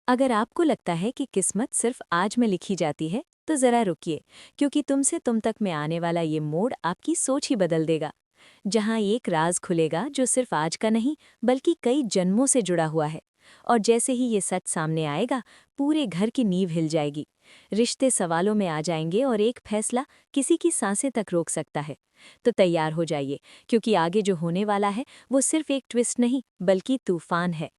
अगर आपको लगता है कि किस्मत सिर्फ आज में लिखी जाती है, तो जरा रुकिए, क्योंकि तुमसे तुम तक में आने वाला ये मोड़ आपकी सोच ही बदल देगा। जहां एक राज खुलेगा जो सिर्फ आज का नहीं, बल्कि कई जन्मों से जुड़ा हुआ है। और जैसे ही ये सच सामने आएगा, पूरे घर की नींव हिल जाएगी। रिश्ते सवालों में आ जाएंगे और एक फैसला किसी की सांसें तक रोक सकता है। तो तैयार हो जाइए, क्योंकि आगे जो होने वाला है वो सिर्फ एक ट्विस्ट नहीं, बल्कि तूफान है।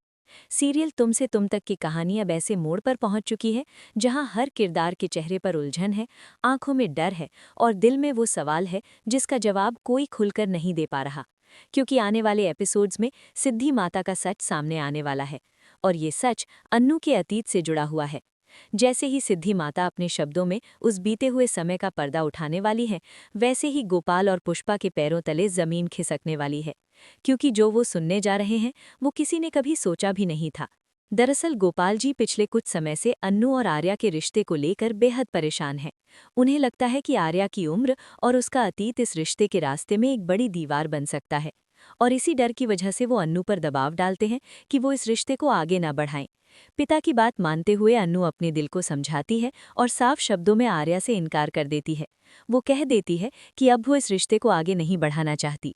सीरियल तुमसे तुम तक की कहानी अब ऐसे मोड़ पर पहुंच चुकी है, जहां हर किरदार के चेहरे पर उलझन है, आंखों में डर है और दिल में वो सवाल है जिसका जवाब कोई खुलकर नहीं दे पा रहा। क्योंकि आने वाले एपिसोड्स में सिद्धि माता का सच सामने आने वाला है। और ये सच अन्नू के अतीत से जुड़ा हुआ है। जैसे ही सिद्धि माता अपने शब्दों में उस बीते हुए समय का पर्दा उठाने वाली है, वैसे ही गोपाल और पुष्पा के पैरों तले जमीन खिसकने वाली है। क्योंकि जो वो सुनने जा रहे हैं, वो किसी ने कभी सोचा भी नहीं था। दरअसल गोपाल जी पिछले कुछ समय से अन्नू और आर्या के रिश्ते को लेकर बेहद परेशान हैं। उन्हें लगता है कि आर्या की उम्र और उसका अतीत इस रिश्ते के रास्ते में एक बड़ी दीवार बन सकता है। और इसी डर की वजह से वो अन्नू पर दबाव डालते हैं कि वो इस रिश्ते को आगे ना बढ़ाएं। पिता की बात मानते हुए अन्नू अपने दिल को समझाती है और साफ शब्दों में आर्या से इनकार कर देती है। वो कह देती है कि अब वो इस रिश्ते को आगे नहीं बढ़ाना चाहती।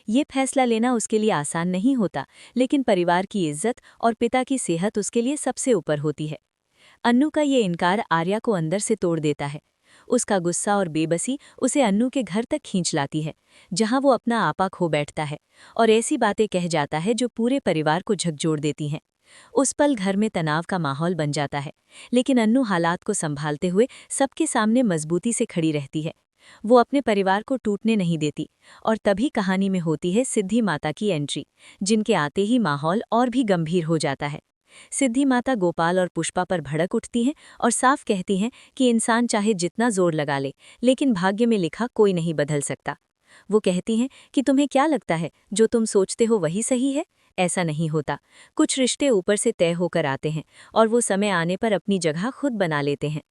ये फैसला लेना उसके लिए आसान नहीं होता, लेकिन परिवार की इज्जत और पिता की सेहत उसके लिए सबसे ऊपर होती है। अन्नू का ये इनकार आर्या को अंदर से तोड़ देता है। उसका गुस्सा और बेबसी उसे अन्नू के घर तक खींच लाती है, जहां वो अपना आपा खो बैठता है और ऐसी बातें कह जाता है जो पूरे परिवार को झकझोर देती हैं। उस पल घर में तनाव का माहौल बन जाता है, लेकिन अन्नू हालात को संभालते हुए सबके सामने मजबूती से खड़ी रहती है। वो अपने परिवार को टूटने नहीं देती। और तभी कहानी में होती है सिद्धि माता की एंट्री, जिनके आते ही माहौल और भी गंभीर हो जाता है। सिद्धि माता गोपाल और पुष्पा पर भड़क उठती हैं और साफ कहती हैं कि इंसान चाहे जितना जोर लगा ले, लेकिन भाग्य में लिखा कोई नहीं बदल सकता। वो कहती हैं कि तुम्हें क्या लगता है, जो तुम सोचते हो वही सही है? ऐसा नहीं होता। कुछ रिश्ते ऊपर से तय होकर आते हैं और वो समय आने पर अपनी जगह खुद बना लेते हैं।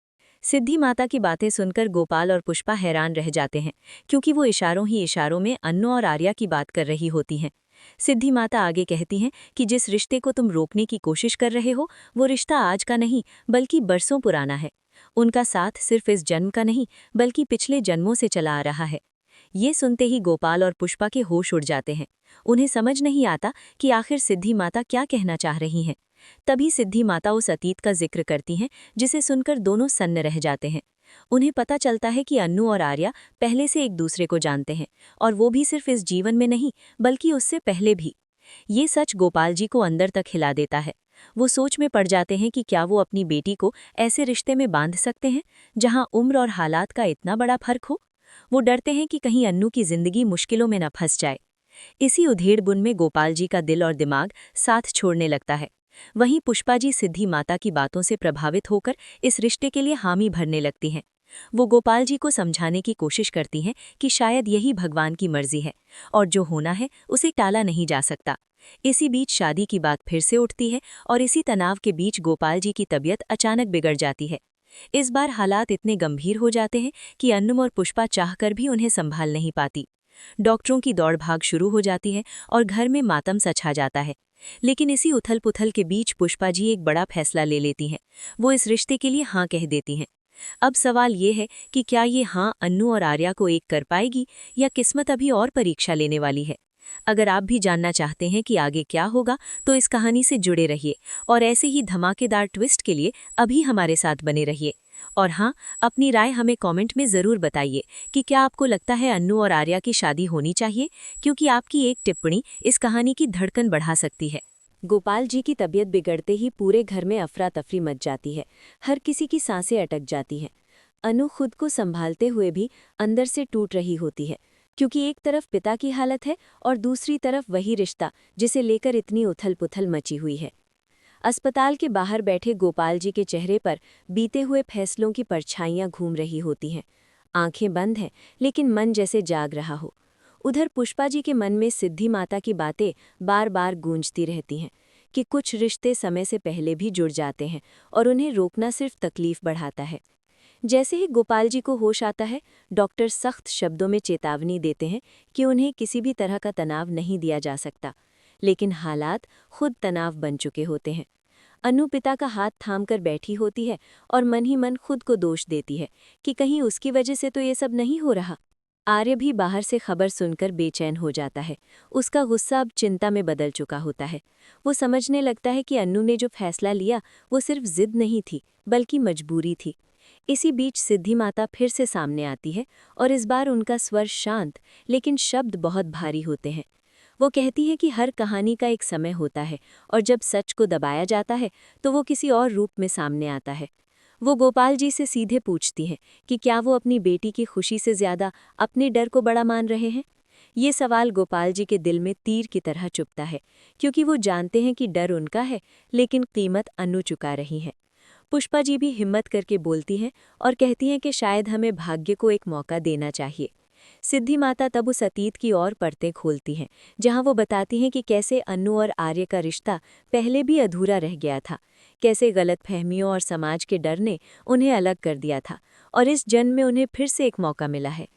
सिद्धि माता की बातें सुनकर गोपाल और पुष्पा हैरान रह जाते हैं, क्योंकि वो इशारों ही इशारों में अन्नू और आर्या की बात कर रही होती हैं। सिद्धि माता आगे कहती हैं कि जिस रिश्ते को तुम रोकने की कोशिश कर रहे हो, वो रिश्ता आज का नहीं, बल्कि बरसों पुराना है। उनका साथ सिर्फ इस जन्म का नहीं, बल्कि पिछले जन्मों से चला आ रहा है। ये सुनते ही गोपाल और पुष्पा के होश उड़ जाते हैं। उन्हें समझ नहीं आता कि आखिर सिद्धि माता क्या कहना चाह रही हैं। तभी सिद्धि माता उस अतीत का जिक्र करती हैं, जिसे सुनकर दोनों सन्न रह जाते हैं। उन्हें पता चलता है कि अन्नू और आर्या पहले से एक दूसरे को जानते हैं, और वो भी सिर्फ इस जीवन में नहीं, बल्कि उससे पहले भी। ये सच गोपाल जी को अंदर तक हिला देता है। वो सोच में पड़ जाते हैं कि क्या वो अपनी बेटी को ऐसे रिश्ते में बांध सकते हैं, जहां उम्र और हालात का इतना बड़ा फर्क हो। वो डरते हैं कि कहीं अन्नू की जिंदगी मुश्किलों में न फंस जाए। इसी उधेड़-बुन में गोपाल जी का दिल और दिमाग साथ छोड़ने लगता है। वहीं पुष्पा जी सिद्धि माता की बातों से प्रभावित होकर इस रिश्ते के लिए हामी भरने लगती हैं। वो गोपाल जी को समझाने की कोशिश करती हैं कि शायद यही भगवान की मर्जी है और जो होना है उसे टाला नहीं जा सकता। इसी बीच शादी की बात फिर से उठती है और इसी तनाव के बीच गोपाल जी की तबीयत अचानक बिगड़ जाती है। इस बार हालात इतने गंभीर हो जाते हैं कि अन्नू और पुष्पा चाहकर भी उन्हें संभाल नहीं पाती। डॉक्टरों की दौड़ भाग शुरू हो जाती है और घर में मातम सा छा जाता है। लेकिन इसी उथल पुथल के बीच पुष्पा जी एक बड़ा फैसला ले लेती हैं। वो इस रिश्ते के लिए हाँ कह देती हैं। अब सवाल ये है कि क्या ये हाँ अन्नू और आर्या को एक कर पाएगी, या किस्मत अभी और परीक्षा लेने वाली है। अगर आप भी जानना चाहते हैं कि आगे क्या होगा, तो इस कहानी से जुड़े रहिए और ऐसे ही धमाकेदार ट्विस्ट के लिए अभी हमारे साथ बने रहिए। और हाँ, अपनी राय हमें कमेंट में ज़रूर बताइए कि क्या आपको लगता है अन्नू और आर्या की शादी होनी चाहिए, क्योंकि आपकी एक टिप्पणी इस कहानी की धड़कन बढ़ा सकती है। गोपाल जी की तबीयत बिगड़ते ही पूरे घर में अफरा तफरी मच जाती है। हर किसी की सांसें अटक जाती हैं। अनु खुद को संभालते हुए भी अंदर से टूट रही होती है, क्योंकि एक तरफ पिता की हालत है और दूसरी तरफ वही रिश्ता जिसे लेकर इतनी उथल पुथल मची हुई है। अस्पताल के बाहर बैठे गोपाल जी के चेहरे पर बीते हुए फैसलों की परछाइयां घूम रही होती हैं। आंखें बंद हैं, लेकिन मन जैसे जाग रहा हो। उधर पुष्पा जी के मन में सिद्धि माता की बातें बार बार गूंजती रहती हैं कि कुछ रिश्ते समय से पहले भी जुड़ जाते हैं और उन्हें रोकना सिर्फ तकलीफ बढ़ाता है। जैसे ही गोपाल जी को होश आता है, डॉक्टर सख्त शब्दों में चेतावनी देते हैं कि उन्हें किसी भी तरह का तनाव नहीं दिया जा सकता। लेकिन हालात खुद तनाव बन चुके होते हैं। अनु पिता का हाथ थामकर बैठी होती है और मन ही मन खुद को दोष देती है कि कहीं उसकी वजह से तो ये सब नहीं हो रहा। आर्य भी बाहर से खबर सुनकर बेचैन हो जाता है। उसका गुस्सा अब चिंता में बदल चुका होता है। वो समझने लगता है कि अन्नू ने जो फैसला लिया वो सिर्फ जिद नहीं थी बल्कि मजबूरी थी। इसी बीच सिद्धि माता फिर से सामने आती है और इस बार उनका स्वर शांत लेकिन शब्द बहुत भारी होते हैं। वो कहती है कि हर कहानी का एक समय होता है और जब सच को दबाया जाता है तो वो किसी और रूप में सामने आता है। वो गोपाल जी से सीधे पूछती है कि क्या वो अपनी बेटी की खुशी से ज्यादा अपने डर को बड़ा मान रहे हैं। ये सवाल गोपाल जी के दिल में तीर की तरह चुभता है, क्योंकि वो जानते हैं कि डर उनका है लेकिन कीमत अनु चुका रही है। पुष्पा जी भी हिम्मत करके बोलती हैं और कहती हैं कि शायद हमें भाग्य को एक मौका देना चाहिए। सिद्धि माता तब उस अतीत की और परतें खोलती हैं, जहां वो बताती हैं कि कैसे अनु और आर्य का रिश्ता पहले भी अधूरा रह गया था, कैसे गलतफहमियों और समाज के डर ने उन्हें अलग कर दिया था और इस जन्म में उन्हें फिर से एक मौका मिला है।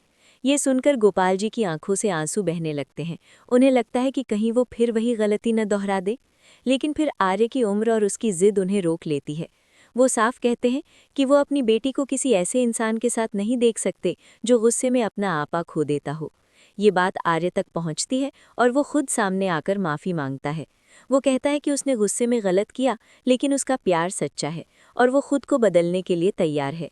ये सुनकर गोपाल जी की आंखों से आंसू बहने लगते हैं। उन्हें लगता है कि कहीं वो फिर वही गलती न दोहरा दे। लेकिन फिर आर्य की उम्र और उसकी जिद उन्हें रोक लेती है। वो साफ कहते हैं कि वो अपनी बेटी को किसी ऐसे इंसान के साथ नहीं देख सकते जो गुस्से में अपना आपा खो देता हो। ये बात आर्य तक पहुंचती है और वो खुद सामने आकर माफ़ी मांगता है। वो कहता है कि उसने गुस्से में गलत किया, लेकिन उसका प्यार सच्चा है और वो खुद को बदलने के लिए तैयार है।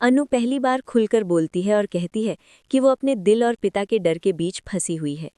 अनु पहली बार खुलकर बोलती है और कहती है कि वो अपने दिल और पिता के डर के बीच फंसी हुई है।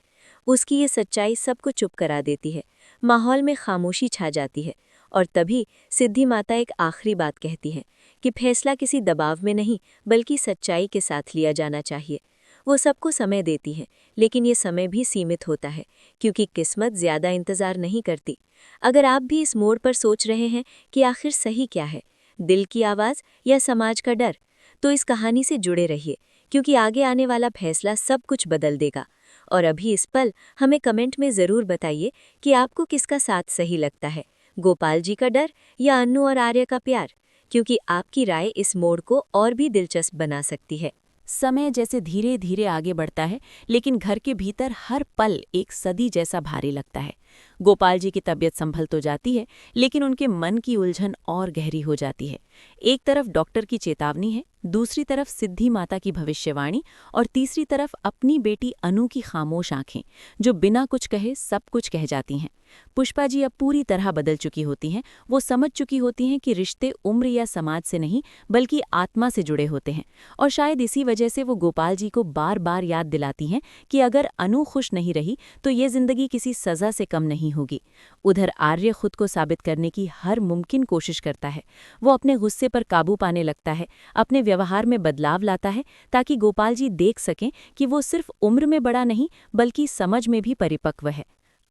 उसकी ये सच्चाई सबको चुप करा देती है। माहौल में खामोशी छा जाती है और तभी सिद्धि माता एक आखिरी बात कहती है कि फैसला किसी दबाव में नहीं बल्कि सच्चाई के साथ लिया जाना चाहिए। वो सबको समय देती है, लेकिन ये समय भी सीमित होता है, क्योंकि किस्मत ज़्यादा इंतज़ार नहीं करती। अगर आप भी इस मोड़ पर सोच रहे हैं कि आखिर सही क्या है, दिल की आवाज़ या समाज का डर, तो इस कहानी से जुड़े रहिए, क्योंकि आगे आने वाला फैसला सब कुछ बदल देगा। और अभी इस पल हमें कमेंट में ज़रूर बताइए कि आपको किसका साथ सही लगता है, गोपाल जी का डर या अन्नू और आर्य का प्यार, क्योंकि आपकी राय इस मोड़ को और भी दिलचस्प बना सकती है। समय जैसे धीरे धीरे आगे बढ़ता है, लेकिन घर के भीतर हर पल एक सदी जैसा भारी लगता है। गोपाल जी की तबीयत संभल तो जाती है, लेकिन उनके मन की उलझन और गहरी हो जाती है। एक तरफ डॉक्टर की चेतावनी है, दूसरी तरफ सिद्धि माता की भविष्यवाणी और तीसरी तरफ अपनी बेटी अनु की खामोश आंखें, जो बिना कुछ कहे सब कुछ कह जाती हैं। पुष्पा जी अब पूरी तरह बदल चुकी होती हैं। वो समझ चुकी होती हैं कि रिश्ते उम्र या समाज से नहीं बल्कि आत्मा से जुड़े होते हैं, और शायद इसी वजह से वो गोपाल जी को बार बार याद दिलाती हैं कि अगर अनु खुश नहीं रही तो ये जिंदगी किसी सजा से कम नहीं होगी। उधर आर्य खुद को साबित करने की हर मुमकिन कोशिश करता है। वो अपने गुस्से पर काबू पाने लगता है, अपने व्यवहार में बदलाव लाता है, ताकि गोपाल जी देख सकें कि वो सिर्फ उम्र में बड़ा नहीं बल्कि समझ में भी परिपक्व है।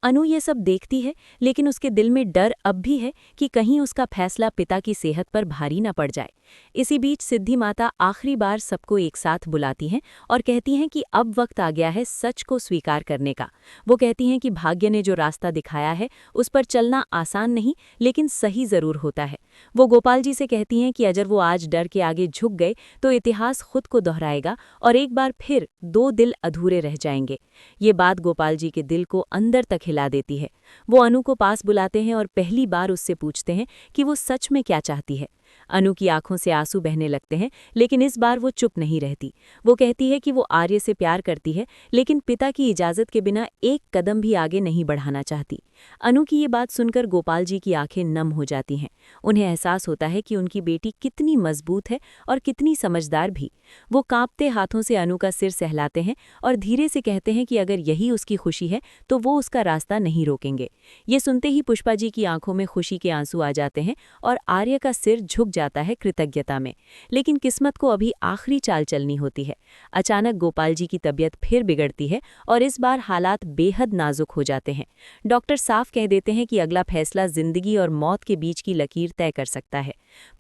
अनु ये सब देखती है, लेकिन उसके दिल में डर अब भी है कि कहीं उसका फैसला पिता की सेहत पर भारी न पड़ जाए। इसी बीच सिद्धि माता आखिरी बार सबको एक साथ बुलाती हैं और कहती हैं कि अब वक्त आ गया है सच को स्वीकार करने का। वो कहती हैं कि भाग्य ने जो रास्ता दिखाया है उस पर चलना आसान नहीं, लेकिन सही जरूर होता है। वो गोपाल जी से कहती हैं कि अगर वो आज डर के आगे झुक गए तो इतिहास खुद को दोहराएगा और एक बार फिर दो दिल अधूरे रह जाएंगे। ये बात गोपाल जी के दिल को अंदर तक हिला देती है। वो अनु को पास बुलाते हैं और पहली बार उससे पूछते हैं कि वो सच में क्या चाहती है। अनु की आंखों से आंसू बहने लगते हैं, लेकिन इस बार वो चुप नहीं रहती। वो कहती है कि वो आर्य से प्यार करती है, लेकिन पिता की इजाजत के बिना एक कदम भी आगे नहीं बढ़ाना चाहती। अनु की ये बात सुनकर गोपाल जी की आंखें नम हो जाती हैं। उन्हें एहसास होता है कि उनकी बेटी कितनी मजबूत है और कितनी समझदार भी। वो कांपते हाथों से अनु का सिर सहलाते हैं और धीरे से कहते हैं कि अगर यही उसकी खुशी है तो वो उसका रास्ता नहीं रोकेंगे। ये सुनते ही पुष्पा जी की आंखों में खुशी के आंसू आ जाते हैं और आर्य का सिर झुक जाता है कृतज्ञता में। लेकिन किस्मत को अभी आखिरी चाल चलनी होती है। अचानक गोपाल जी की तबीयत फिर बिगड़ती है और इस बार हालात बेहद नाजुक हो जाते हैं। डॉक्टर साफ कह देते हैं कि अगला फैसला जिंदगी और मौत के बीच की लकीर तय कर सकता है।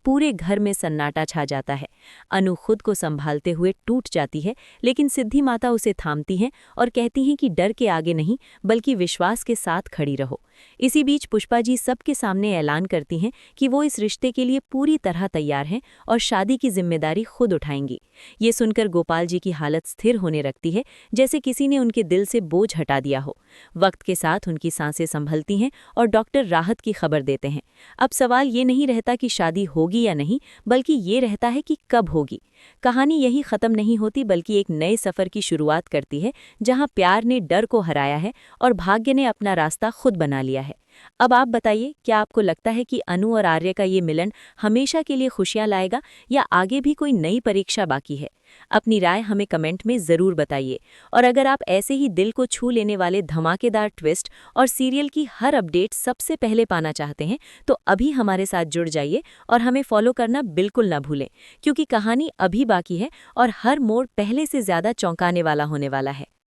पूरे घर में सन्नाटा छा जाता है। अनु खुद को संभालते हुए टूट जाती है, लेकिन सिद्धि माता उसे थामती हैं और कहती हैं कि डर के आगे नहीं बल्कि विश्वास के साथ खड़ी रहो। इसी बीच पुष्पा जी सबके सामने ऐलान करती हैं कि वो इस रिश्ते के लिए पूरी तरह तैयार हैं और शादी की जिम्मेदारी खुद उठाएंगी। ये सुनकर गोपाल जी की हालत स्थिर होने लगती है, जैसे किसी ने उनके दिल से बोझ हटा दिया हो। वक्त के साथ उनकी सांसें संभलती हैं और डॉक्टर राहत की खबर देते हैं। अब सवाल ये नहीं रहता कि शादी होगी या नहीं, बल्कि ये रहता है कि कब होगी। कहानी यही खत्म नहीं होती, बल्कि एक नए सफर की शुरुआत करती है, जहां प्यार ने डर को हराया है और भाग्य ने अपना रास्ता खुद बना लिया है। अब आप बताइए, क्या आपको लगता है कि अनु और आर्य का ये मिलन हमेशा के लिए खुशियां लाएगा या आगे भी कोई नई परीक्षा बाकी है? अपनी राय हमें कमेंट में ज़रूर बताइए। और अगर आप ऐसे ही दिल को छू लेने वाले धमाकेदार ट्विस्ट और सीरियल की हर अपडेट सबसे पहले पाना चाहते हैं, तो अभी हमारे साथ जुड़ जाइए और हमें फॉलो करना बिल्कुल ना भूलें, क्योंकि कहानी अभी बाकी है और हर मोड़ पहले से ज़्यादा चौंकाने वाला होने वाला है।